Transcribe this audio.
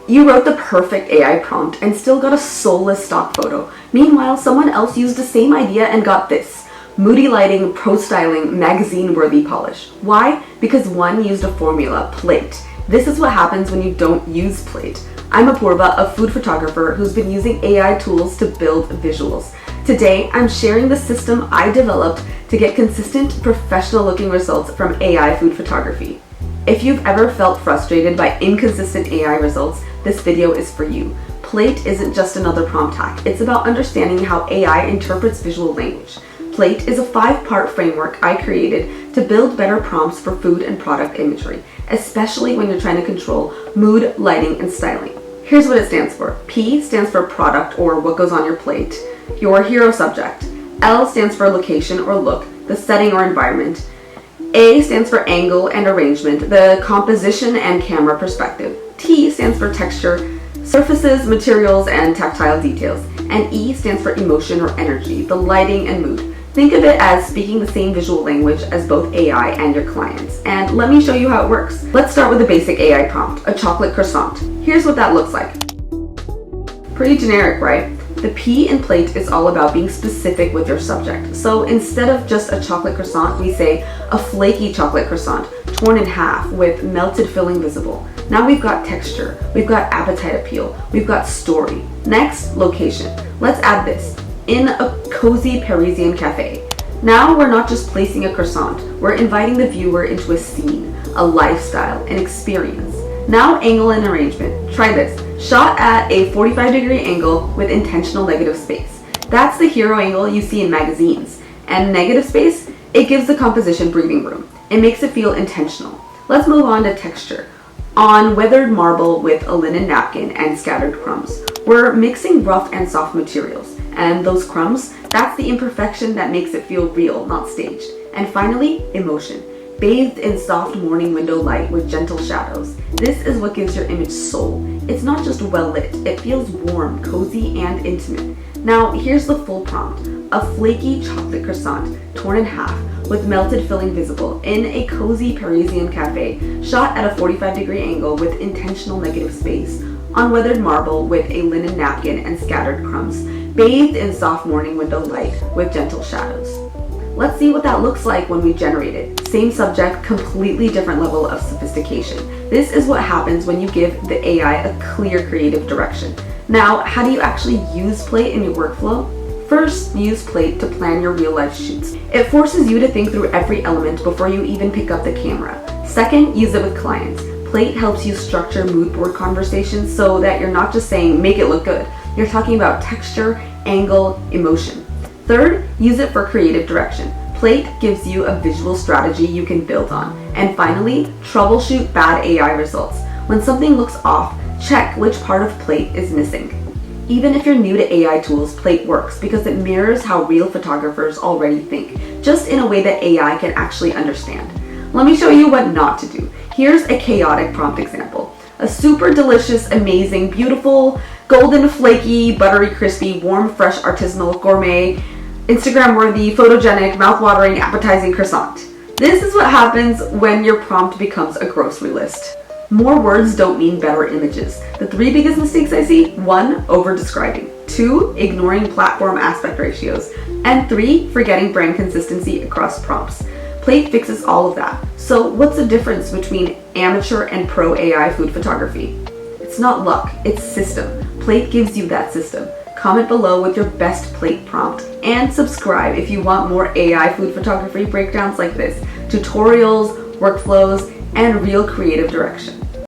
You wrote the perfect AI prompt and still got a soulless stock photo. Meanwhile, someone else used the same idea and got this: moody lighting, pro styling, magazine-worthy polish. Why? Because one used a formula, plate. This is what happens when you don't use plate. I'm Apurva, a food photographer who's been using AI tools to build visuals. Today, I'm sharing the system I developed to get consistent, professional-looking results from AI food photography. If you've ever felt frustrated by inconsistent AI results, this video is for you. Plate isn't just another prompt hack. It's about understanding how AI interprets visual language. Plate is a 5-part framework I created to build better prompts for food and product imagery, especially when you're trying to control mood, lighting, and styling. Here's what it stands for. P stands for product, or what goes on your plate, your hero subject. L stands for location or look, the setting or environment. A stands for angle and arrangement, the composition and camera perspective. T stands for texture, surfaces, materials, and tactile details. And E stands for emotion or energy, the lighting and mood. Think of it as speaking the same visual language as both AI and your clients. And let me show you how it works. Let's start with a basic AI prompt, a chocolate croissant. Here's what that looks like. Pretty generic, right? The P in plate is all about being specific with your subject. So instead of just a chocolate croissant, we say a flaky chocolate croissant, torn in half with melted filling visible. Now we've got texture, we've got appetite appeal, we've got story. Next, location. Let's add this. In a cozy Parisian cafe. Now we're not just placing a croissant, we're inviting the viewer into a scene, a lifestyle, an experience. Now angle and arrangement. Try this. Shot at a 45-degree angle with intentional negative space. That's the hero angle you see in magazines. And negative space, it gives the composition breathing room. It makes it feel intentional. Let's move on to texture. On weathered marble with a linen napkin and scattered crumbs. We're mixing rough and soft materials. And those crumbs, that's the imperfection that makes it feel real, not staged. And finally, emotion. Bathed in soft morning window light with gentle shadows. This is what gives your image soul. It's not just well lit, it feels warm, cozy, and intimate. Now, here's the full prompt. A flaky chocolate croissant, torn in half, with melted filling visible, in a cozy Parisian cafe, shot at a 45-degree angle with intentional negative space, on weathered marble with a linen napkin and scattered crumbs, bathed in soft morning window light with gentle shadows. Let's see what that looks like when we generate it. Same subject, completely different level of sophistication. This is what happens when you give the AI a clear creative direction. Now, how do you actually use Plate in your workflow? First, use Plate to plan your real-life shoots. It forces you to think through every element before you even pick up the camera. Second, use it with clients. Plate helps you structure mood board conversations so that you're not just saying, make it look good. You're talking about texture, angle, emotion. Third, use it for creative direction. Plate gives you a visual strategy you can build on. And finally, troubleshoot bad AI results. When something looks off, check which part of Plate is missing. Even if you're new to AI tools, Plate works because it mirrors how real photographers already think, just in a way that AI can actually understand. Let me show you what not to do. Here's a chaotic prompt example. A super delicious, amazing, beautiful, golden, flaky, buttery, crispy, warm, fresh, artisanal, gourmet, Instagram-worthy, photogenic, mouth-watering, appetizing croissant. This is what happens when your prompt becomes a grocery list. More words don't mean better images. The 3 biggest mistakes I see: 1, over-describing. 2, ignoring platform aspect ratios. And 3, forgetting brand consistency across prompts. Plate fixes all of that. So what's the difference between amateur and pro AI food photography? It's not luck, it's system. Plate gives you that system. Comment below with your best Plate prompt and subscribe if you want more AI food photography breakdowns like this, tutorials, workflows, and real creative direction.